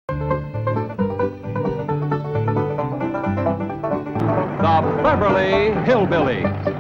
The Beverly Hillbillies.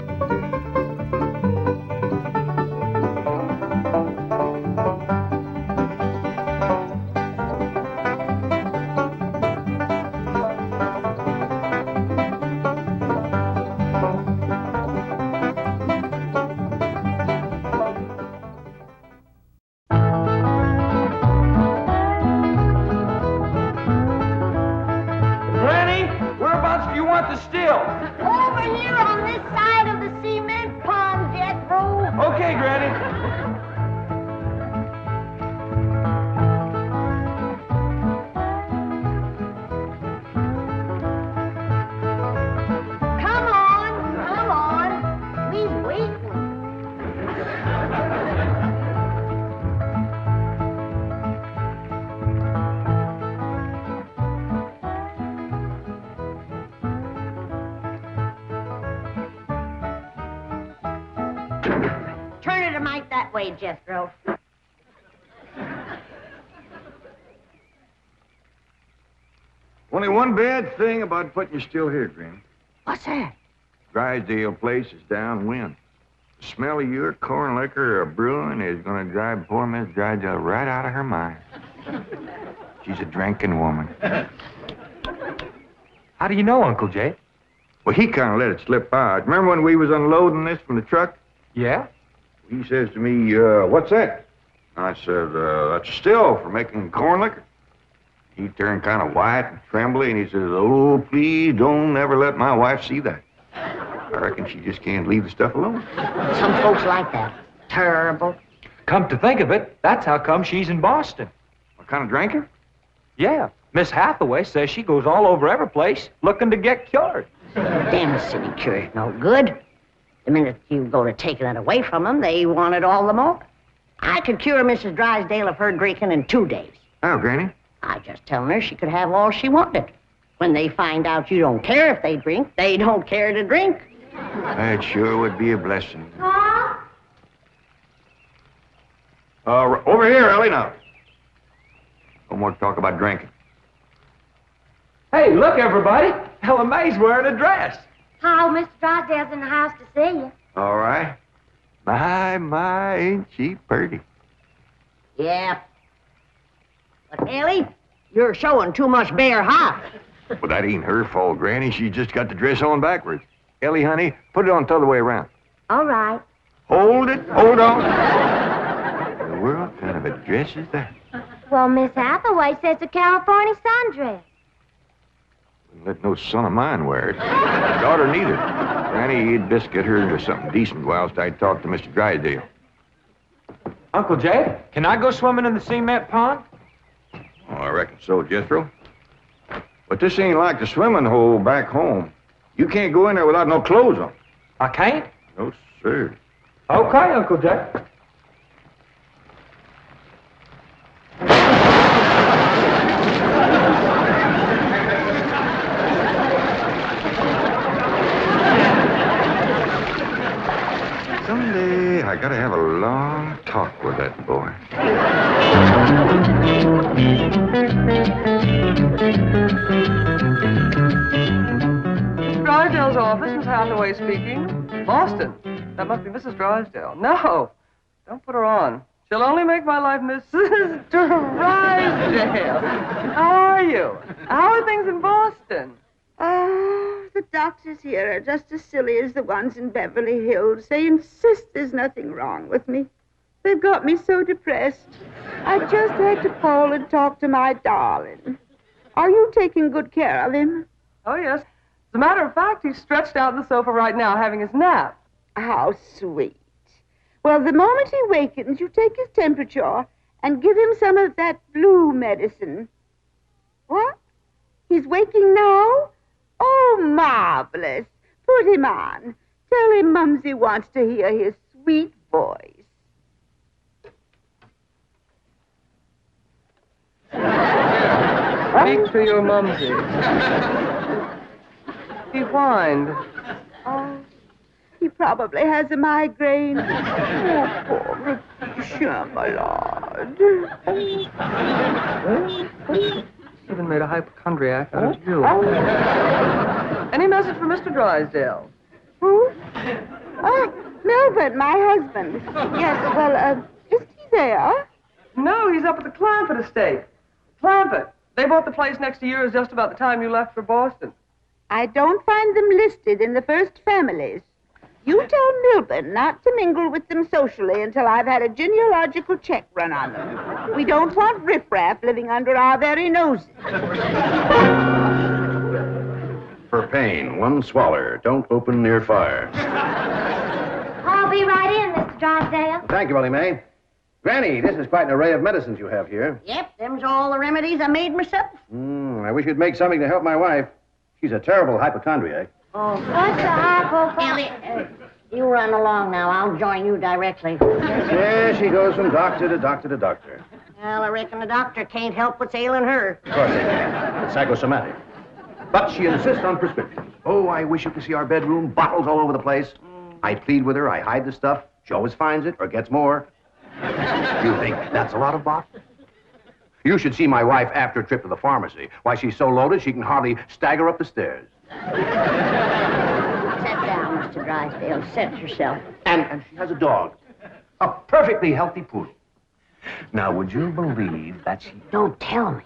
Over here on this side of the cement pond, Jethro. Okay, Granny. Come on. We's waiting. Turn it a mite that way, Jethro. Only one bad thing about putting you still here, Granny. What's that? Drysdale place is downwind. The smell of your corn liquor brewing is going to drive poor Miss Drysdale right out of her mind. She's a drinking woman. How do you know, Uncle Jay? Well, he kind of let it slip out. Remember when we was unloading this from the truck? Yeah? He says to me, what's that? I said, that's a still for making corn liquor. He turned kind of white and trembly, and he says, oh, please don't ever let my wife see that. I reckon she just can't leave the stuff alone. Some folks like that. Terrible. Come to think of it, that's how come she's in Boston. What kind of drinker? Yeah. Miss Hathaway says she goes all over every place looking to get cured. Damn city cure's no good. The minute you go to taking it away from them, they want it all the more. I could cure Mrs. Drysdale of her drinking in 2 days. Oh, Granny. I just telling her she could have all she wanted. When they find out you don't care if they drink, they don't care to drink. That sure would be a blessing. Huh? Over here, Ellie, now. No more talk about drinking. Hey, look, everybody. Ella Mae's wearing a dress. How, Mr. Drysdale's in the house to see you. All right. My, ain't she pretty? Yeah. But, Ellie, you're showing too much bare hop. Well, that ain't her fault, Granny. She just got the dress on backwards. Ellie, honey, put it on the other way around. All right. Hold it. Hold on. What in the world kind of a dress is that? Well, Miss Hathaway says a California sundress. Wouldn't let no son of mine wear it. Daughter neither. Granny, you'd best get her into something decent whilst I talk to Mr. Drysdale. Uncle Jay, can I go swimming in the cement pond? Oh, I reckon so, Jethro. But this ain't like the swimming hole back home. You can't go in there without no clothes on. I can't? No, sir. Okay, Uncle Jay. Someday I gotta have a long talk with that boy. Mr. Drysdale's office, Miss Hathaway speaking. Boston. That must be Mrs. Drysdale. No, don't put her on. She'll only make my life Mrs. Drysdale. How are you? How are things in Boston? Oh, the doctors here are just as silly as the ones in Beverly Hills. They insist there's nothing wrong with me. They've got me so depressed. I just had to call and talk to my darling. Are you taking good care of him? Oh, yes. As a matter of fact, he's stretched out on the sofa right now having his nap. How sweet. Well, the moment he wakens, you take his temperature and give him some of that blue medicine. What? He's waking now? Oh, marvelous. Put him on. Tell him Mumsy wants to hear his sweet voice. Speak to your mumsy. He whined. Oh, he probably has a migraine. Oh, poor Patricia, my lord. even made a hypochondriac out of you. Any message for Mr. Drysdale? Who? Oh, Melvin, my husband. Yes, well, is he there? No, he's up at the Clampett estate. Clampett. They bought the place next to yours just about the time you left for Boston. I don't find them listed in the first families. You tell Milburn not to mingle with them socially until I've had a genealogical check run on them. We don't want riffraff living under our very noses. For pain, one swaller. Don't open near fire. I'll be right in, Mr. Drysdale. Thank you, Willie Mae. Granny, this is quite an array of medicines you have here. Yep, them's all the remedies I made myself. I wish you'd make something to help my wife. She's a terrible hypochondriac. Oh, What's the hypochondriac? Ellie, you run along now. I'll join you directly. Yeah, she goes from doctor to doctor to doctor. Well, I reckon the doctor can't help what's ailing her. Of course they can. It's psychosomatic. But she insists on prescriptions. Oh, I wish you could see our bedroom. Bottles all over the place. I plead with her. I hide the stuff. She always finds it or gets more. You think that's a lot of bottles? You should see my wife after a trip to the pharmacy. Why, she's so loaded she can hardly stagger up the stairs. Sit down, Mr. Drysdale. Sit yourself. And she has a dog. A perfectly healthy poodle. Now, would you believe that she Don't tell me.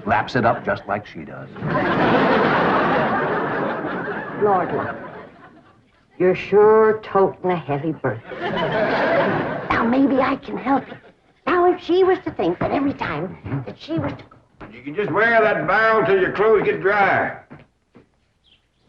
laps it up just like she does? Lord, look. You're sure toting a heavy burden. Now, maybe I can help you. Now, if she was to think that every time that she was to... You can just wear that barrel till your clothes get dry.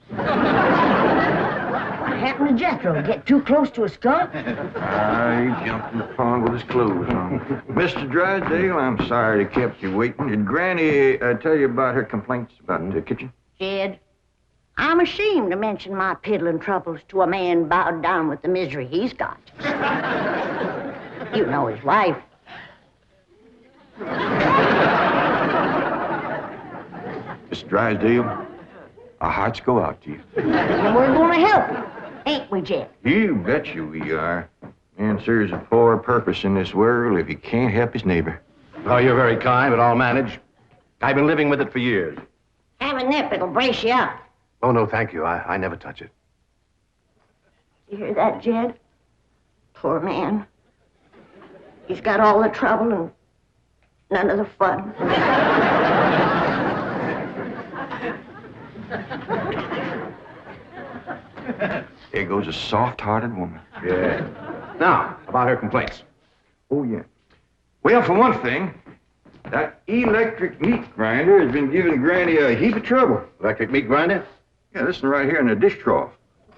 What happened to Jethro? Get too close to a skunk? He jumped in the pond with his clothes on. Mr. Drysdale, I'm sorry to kept you waiting. Did Granny tell you about her complaints about the kitchen? Jed, I'm ashamed to mention my piddling troubles to a man bowed down with the misery he's got. You know his wife. Mr. Drysdale, our hearts go out to you. And we're going to help you, ain't we, Jed? You betcha we are. Man serves a poor purpose in this world if he can't help his neighbor. Oh, you're very kind, but I'll manage. I've been living with it for years. Have a nip, it'll brace you up. Oh, no, thank you. I never touch it. You hear that, Jed? Poor man. He's got all the trouble and none of the fun. There goes a soft-hearted woman. Yeah. Now, about her complaints. Oh, yeah. Well, for one thing, that electric meat grinder has been giving Granny a heap of trouble. Electric meat grinder? Yeah, listen right here in the dish trough.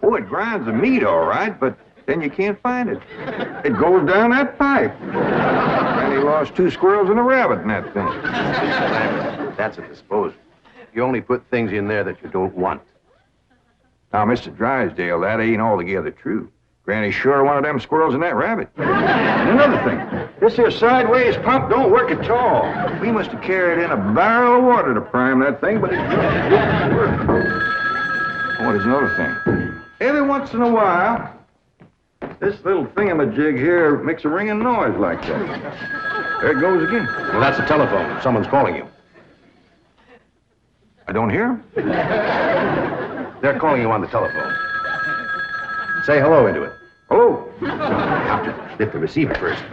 Oh, it grinds the meat all right, but then you can't find it. It goes down that pipe. Granny lost 2 squirrels and a rabbit in that thing. That's a disposal. You only put things in there that you don't want. Now, Mr. Drysdale, that ain't altogether true. Granny sure wanted them squirrels and that rabbit. And another thing, this here sideways pump don't work at all. We must have carried in a barrel of water to prime that thing, but it doesn't work. Oh, there's another thing. Every once in a while, this little thingamajig here makes a ringing noise like that. There it goes again. Well, that's the telephone. Someone's calling you. I don't hear him. They're calling you on the telephone. Say hello into it. Hello. You have to lift the receiver first.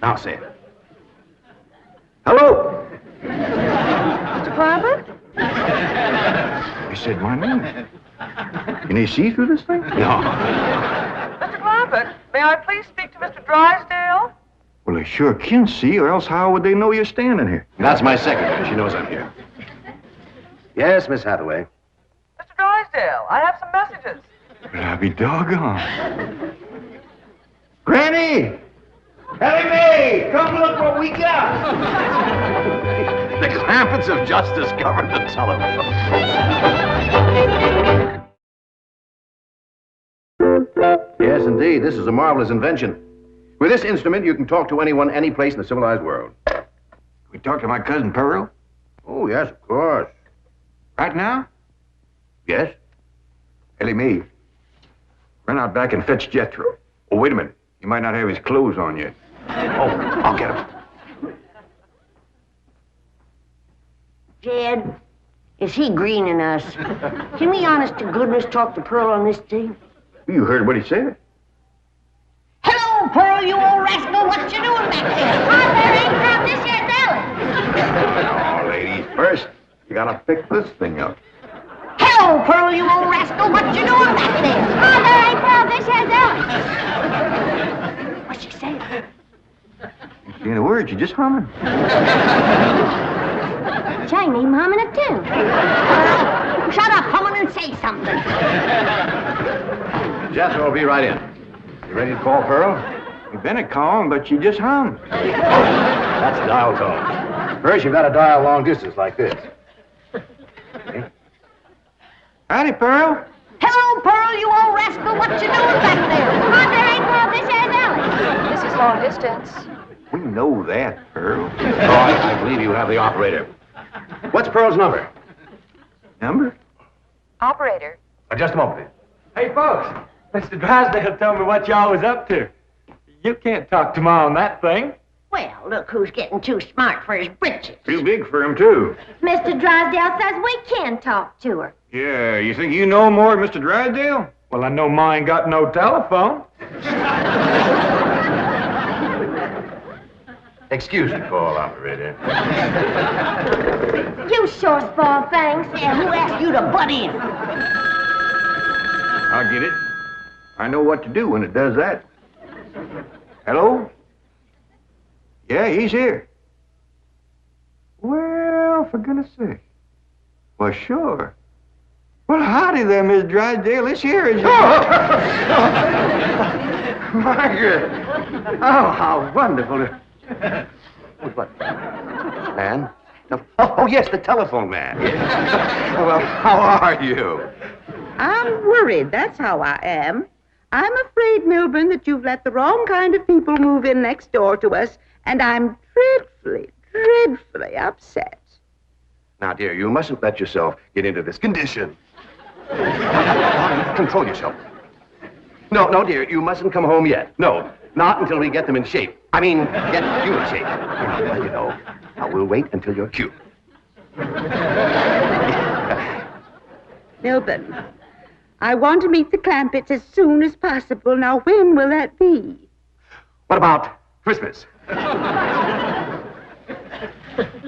Now say it. Hello. Mr. Clampett? He said my name. Can he see through this thing? No. Mr. Clampett, may I please speak to Mr. Drysdale? Well, they sure can see, or else how would they know you're standing here? That's my secretary. She knows I'm here. Yes, Miss Hathaway. Mr. Drysdale, I have some messages. Well, I'll be doggone. Granny! Ellie Mae! Come look what we got! The Clampetts have just discovered the telephone. Yes, indeed. This is a marvelous invention. With this instrument, you can talk to anyone, any place in the civilized world. Can we talk to my cousin Pearl? Oh, yes, of course. Right now? Yes? Ellie Mae, run out back and fetch Jethro. Oh, wait a minute. You might not have his clothes on yet. Oh, I'll get him. Jed, is he greening us? Can we honest to goodness talk to Pearl on this team? You heard what he said. Hello, Pearl, you old rascal. What you doing back there? Oh, there ain't crowd this here's Ellen. Oh, ladies first. You gotta pick this thing up. Hello, Pearl, you old rascal. What you doing back there? Oh, there ain't crowd this here's Ellen. What's she saying? You saying a word, you just humming. Chinese humming a tune. Shut up, humming, and say something. Jethro will be right in. You ready to call Pearl? You've been a calling, but you just hummed. That's dial tone. First, you've got to dial long distance like this. Okay. Howdy, Pearl. Hello, Pearl, you old rascal. What you doing back there? Oh, there ain't crowd this here's Ellen. This is long distance. We know that, Pearl. Oh, I believe you have the operator. What's Pearl's number? Number? Operator. Just a moment, please. Hey, folks. Mr. Drysdale told me what y'all was up to. You can't talk to Ma on that thing. Well, look who's getting too smart for his britches. Too big for him, too. Mr. Drysdale says we can talk to her. Yeah, you think you know more than Mr. Drysdale? Well, I know Ma ain't got no telephone. Excuse me, call operator. You sure spoil things. And who asked you to butt in? I'll get it. I know what to do when it does that. Hello? Yeah, he's here. Well, for goodness sake. Well, sure. Well, howdy there, Miss Drysdale. This here is... Margaret! Oh, how wonderful. What? Man? No. Oh, yes, the telephone man. Well, how are you? I'm worried, that's how I am. I'm afraid, Milburn, that you've let the wrong kind of people move in next door to us, and I'm dreadfully upset. Now, dear, you mustn't let yourself get into this condition. Control yourself. No, dear, you mustn't come home yet. No, not until we get them in shape. I mean, get you in shape. You know, now we'll wait until you're cute. Milburn, I want to meet the Clampetts as soon as possible. Now, when will that be? What about Christmas?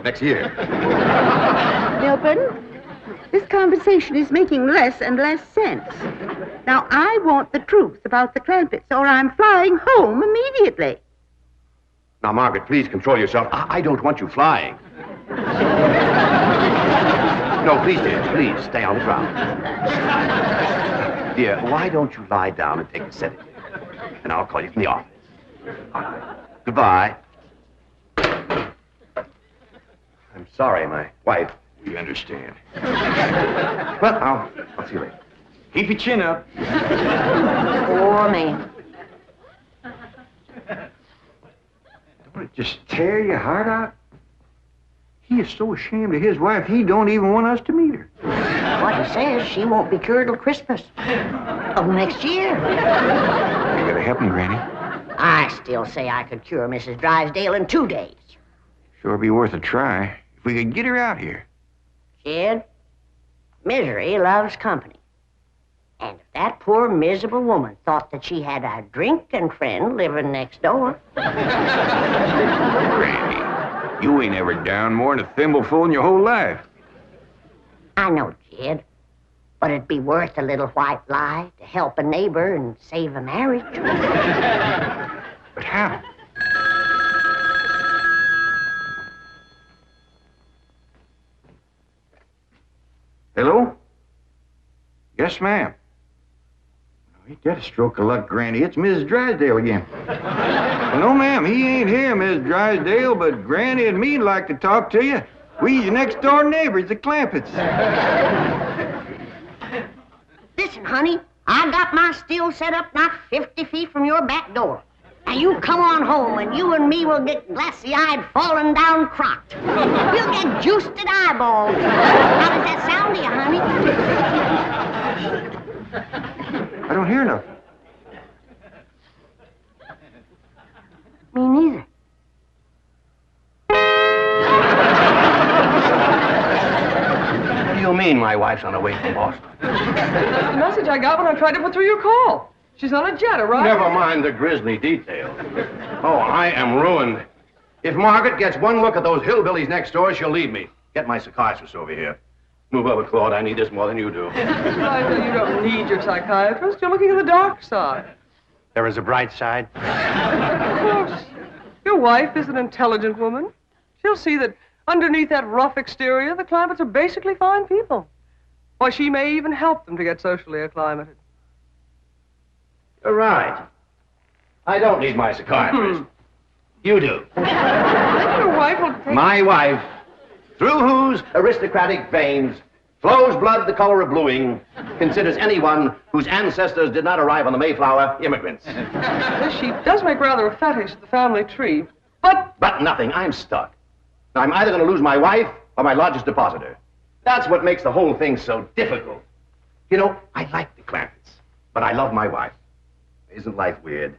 Next year. Milburn, this conversation is making less and less sense. Now, I want the truth about the Clampetts, or I'm flying home immediately. Now, Margaret, please control yourself. I don't want you flying. No, please, dear, please, stay on the ground. Dear, why don't you lie down and take a sedative? And I'll call you from the office. Goodbye. I'm sorry, my wife. We understand. Well, I'll see you later. Keep your chin up. Poor man. Don't it just tear your heart out? He is so ashamed of his wife, he don't even want us to meet her. What he says, she won't be cured till Christmas of next year. You gotta help me, Granny. I still say I could cure Mrs. Drysdale in 2 days. Sure be worth a try if we could get her out here. Kid, misery loves company. And if that poor, miserable woman thought that she had a drinking friend living next door... Granny, you ain't ever down more than a thimbleful in your whole life. I know, Jed, but it'd be worth a little white lie to help a neighbor and save a marriage. But how? Hello? Yes, ma'am. Ain't that a stroke of luck, Granny? It's Mrs. Drysdale again. Well, no, ma'am, he ain't here, Mrs. Drysdale, but Granny and me'd like to talk to you. We your next-door neighbors, the Clampetts. Listen, honey, I got my still set up not 50 feet from your back door. Now, you come on home, and you and me will get glassy-eyed, falling down crocked. We'll get juiced-at eyeballs. How does that sound to you, honey? I don't hear nothing. Me neither. you mean my wife's on her way from Boston? That's the message I got when I tried to put through your call. She's on a jet, right? Never mind the grisly details. Oh, I am ruined. If Margaret gets one look at those hillbillies next door, she'll leave me. Get my psychiatrist over here. Move over, Claude. I need this more than you do. Drysdale, you don't need your psychiatrist. You're looking at the dark side. There is a bright side. Of course. Your wife is an intelligent woman. She'll see that underneath that rough exterior, the Clampetts are basically fine people. Why, she may even help them to get socially acclimated. You're right. I don't need my psychiatrist. You do. Your wife will take... My wife, through whose aristocratic veins flows blood the color of bluing, considers anyone whose ancestors did not arrive on the Mayflower immigrants. She does make rather a fetish at the family tree, but... But nothing. I'm stuck. I'm either going to lose my wife or my largest depositor. That's what makes the whole thing so difficult. You know, I like the Clampetts, but I love my wife. Isn't life weird?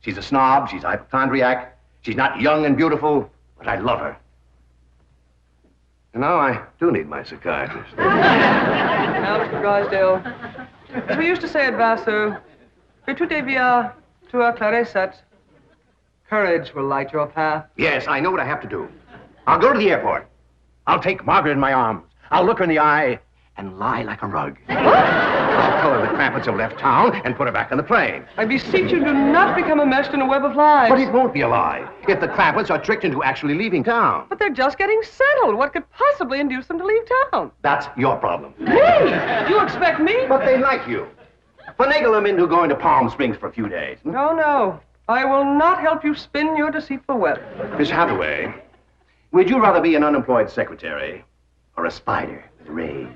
She's a snob, she's a hypochondriac, she's not young and beautiful, but I love her. And now I do need my psychiatrist. Now, Mr. Drysdale, as we used to say at Vassar, que tout devient tout éclaircit. Courage will light your path. Yes, I know what I have to do. I'll go to the airport. I'll take Margaret in my arms. I'll look her in the eye and lie like a rug. I'll tell her the Clampetts have left town and put her back on the plane. I beseech you, do not become enmeshed in a web of lies. But it won't be a lie if the Clampetts are tricked into actually leaving town. But they're just getting settled. What could possibly induce them to leave town? That's your problem. Me? You expect me? But they like you. Finagle them into going to Palm Springs for a few days. No, no. I will not help you spin your deceitful web. Miss Hathaway, would you rather be an unemployed secretary or a spider with a raid?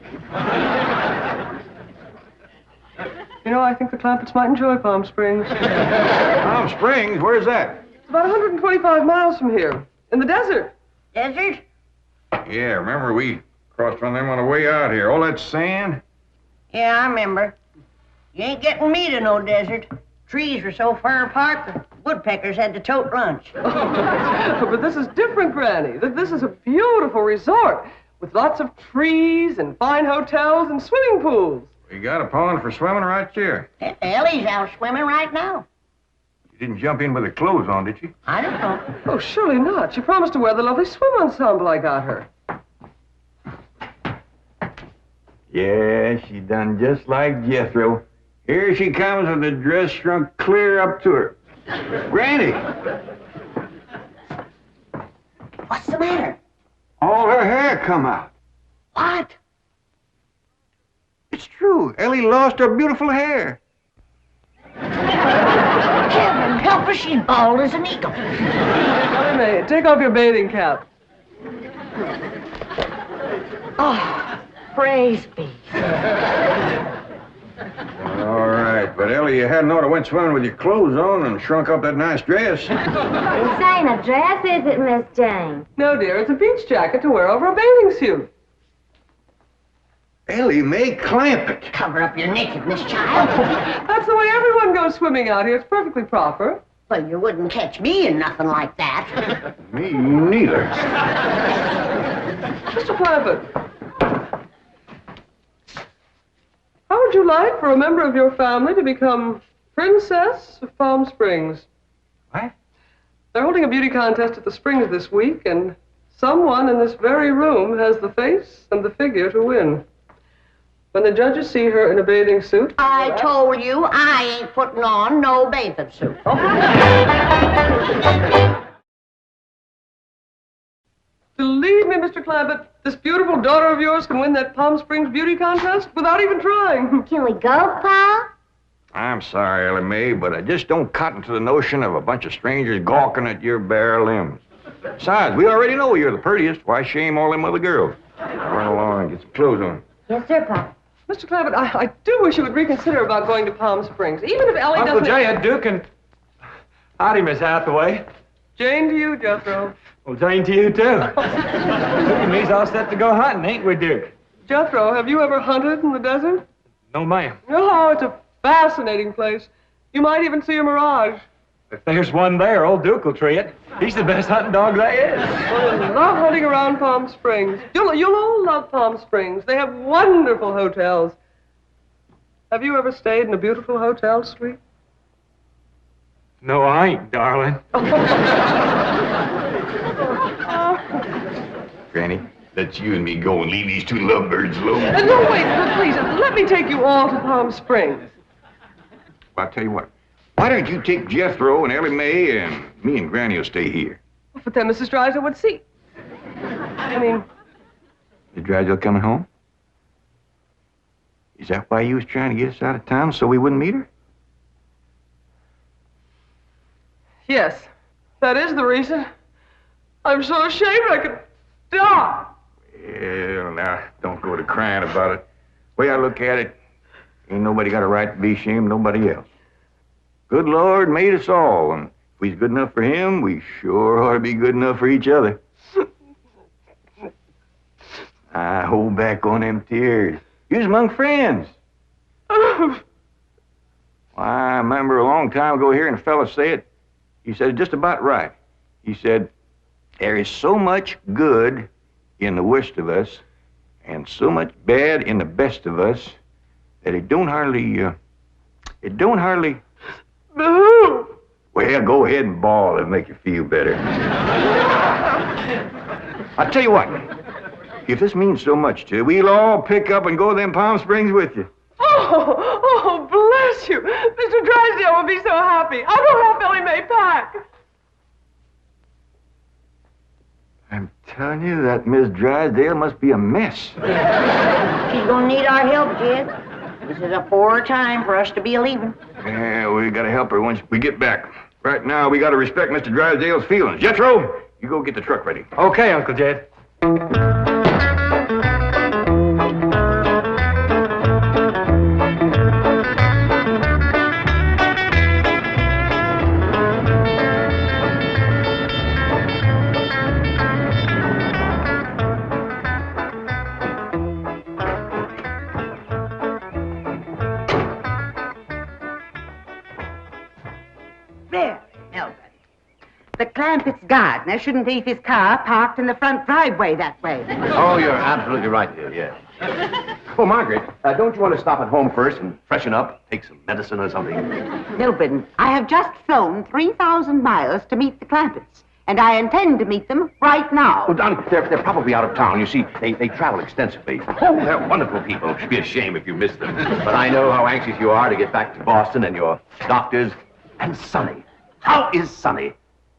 You know, I think the Clampetts might enjoy Palm Springs. Palm Springs? Where's that? It's about 125 miles from here, in the desert. Desert? Yeah, remember we crossed from them on the way out here. All that sand? Yeah, I remember. You ain't getting me to no desert. Trees were so far apart, the woodpeckers had to tote lunch. But this is different, Granny. This is a beautiful resort with lots of trees and fine hotels and swimming pools. We got a pond for swimming right here. Ellie's out swimming right now. You didn't jump in with her clothes on, did you? I don't know. Oh, surely not. She promised to wear the lovely swim ensemble I got her. Yeah, she done just like Jethro. Here she comes with the dress shrunk clear up to her. Granny! What's the matter? All her hair come out. What? It's true. Ellie lost her beautiful hair. Heaven help her, she's bald as an eagle. Ellie Mae, take off your bathing cap. Oh, praise be. All right, but Ellie, you hadn't ought to went swimming with your clothes on and shrunk up that nice dress. This ain't a dress, is it, Miss Jane? No, dear, it's a beach jacket to wear over a bathing suit. Ellie Mae Clampett. Cover up your nakedness, child. That's the way everyone goes swimming out here. It's perfectly proper. Well, you wouldn't catch me in nothing like that. Me neither. Mr. Clampett, how would you like for a member of your family to become Princess of Palm Springs? What? They're holding a beauty contest at the Springs this week, and someone in this very room has the face and the figure to win. When the judges see her in a bathing suit... I told you I ain't putting on no bathing suit. Believe me, Mr. Clampett, this beautiful daughter of yours can win that Palm Springs beauty contest without even trying. Can we go, Pa? I'm sorry, Ellie Mae, but I just don't cotton to the notion of a bunch of strangers gawking at your bare limbs. Besides, we already know you're the prettiest. Why shame all them other girls? Run along and get some clothes on. Yes, sir, Pa. Mr. Clampett, I do wish you would reconsider about going to Palm Springs, even if Ellie Uncle doesn't... Jay, Duke, and... Howdy, Miss Hathaway. Jane to you, Jethro. Well, Jane to you, too. Duke and me's all set to go hunting, ain't we, Duke? Jethro, have you ever hunted in the desert? No, ma'am. Oh, it's a fascinating place. You might even see a mirage. If there's one there, old Duke will tree it. He's the best hunting dog there is. Well, I love hunting around Palm Springs. You'll all love Palm Springs. They have wonderful hotels. Have you ever stayed in a beautiful hotel suite? No, I ain't, darling. Granny, let's you and me go and leave these two lovebirds alone. No, wait, please, let me take you all to Palm Springs. Well, I'll tell you what. Why don't you take Jethro and Ellie Mae, and me and Granny will stay here. But then Mrs. Drysdale would see. I mean... Is Drysdale coming home? Is that why you was trying to get us out of town so we wouldn't meet her? Yes, that is the reason. I'm so ashamed I could die. Well, now, don't go to crying about it. The way I look at it, ain't nobody got a right to be ashamed of nobody else. Good Lord made us all, and if we's good enough for him, we sure ought to be good enough for each other. I hold back on them tears. You was among friends. Why, I remember a long time ago hearing a fella say it. He said it just about right. He said, there is so much good in the worst of us and so much bad in the best of us that it don't hardly... Boo! Well, go ahead and bawl. It'll make you feel better. I'll tell you what. If this means so much to you, we'll all pick up and go to them Palm Springs with you. Oh, bless you. Mr. Drysdale will be so happy. I'll go help Ellie Mae pack. I'm telling you, that Miss Drysdale must be a mess. She's gonna need our help, Jed. This is a poor time for us to be leaving. Yeah, we gotta help her once we get back. Right now, we gotta respect Mr. Drysdale's feelings. Jethro, you go get the truck ready. Okay, Uncle Jed. There, Melvin. The Clampetts gardener shouldn't leave his car parked in the front driveway that way. Oh, you're absolutely right, dear, yes. Oh, Margaret, don't you want to stop at home first and freshen up? Take some medicine or something? Melvin, I have just flown 3,000 miles to meet the Clampetts, and I intend to meet them right now. Oh, Don, they're probably out of town. You see, they travel extensively. Oh, they're wonderful people. It'd be a shame if you missed them. But I know how anxious you are to get back to Boston and your doctors. And Sonny. How is Sonny?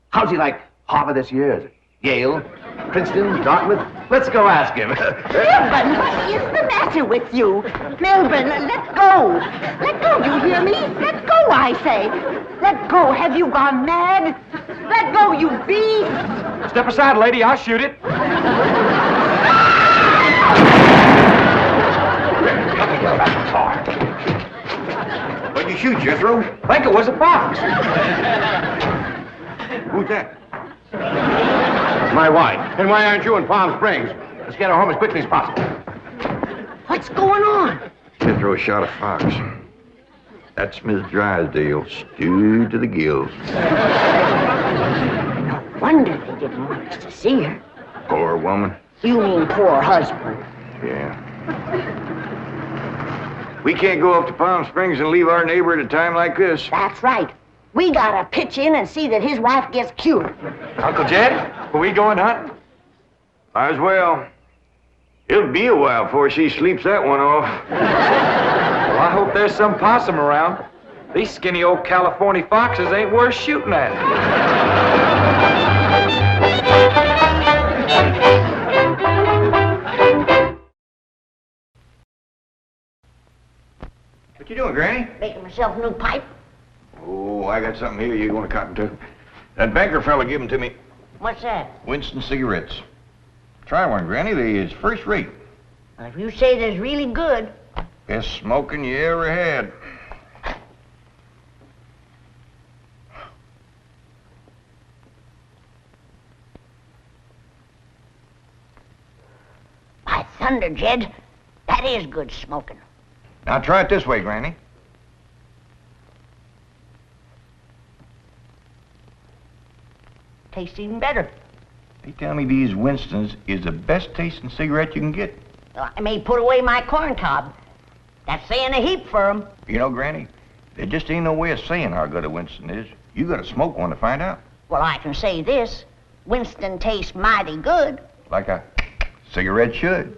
How's he like Harvard this year? Is it Yale? Princeton? Dartmouth? Let's go ask him. Melvin, what is the matter with you? Melvin, let go. Let go, you hear me? Let go, I say. Let go. Have you gone mad? Let go, you beast. Step aside, lady. I'll shoot it. What'd you shoot, Jethro? I think it was a fox. Who's that? My wife. And why aren't you in Palm Springs? Let's get her home as quickly as possible. What's going on? Jethro shot a fox. That's Miss Drysdale, stewed to the gills. No wonder they didn't want us to see her. Poor woman. You mean poor husband. Yeah. We can't go up to Palm Springs and leave our neighbor at a time like this. That's right. We gotta pitch in and see that his wife gets cured. Uncle Jed, are we going hunting? Might as well. It'll be a while before she sleeps that one off. Well, I hope there's some possum around. These skinny old California foxes ain't worth shooting at. What you doing, Granny? Making myself a new pipe. Oh, I got something here you want to cotton to. That banker fella gave them to me. What's that? Winston cigarettes. Try one, Granny. They is first rate. Well, if you say they're really good. Best smoking you ever had. By thunder, Jed, that is good smoking. Now try it this way, Granny. tastes even better. They tell me these Winstons is the best tasting cigarette you can get. Well, I may put away my corn cob. That's saying a heap for 'em. You know, Granny, there just ain't no way of saying how good a Winston is. You gotta smoke one to find out. Well, I can say this. Winston tastes mighty good. Like a cigarette should.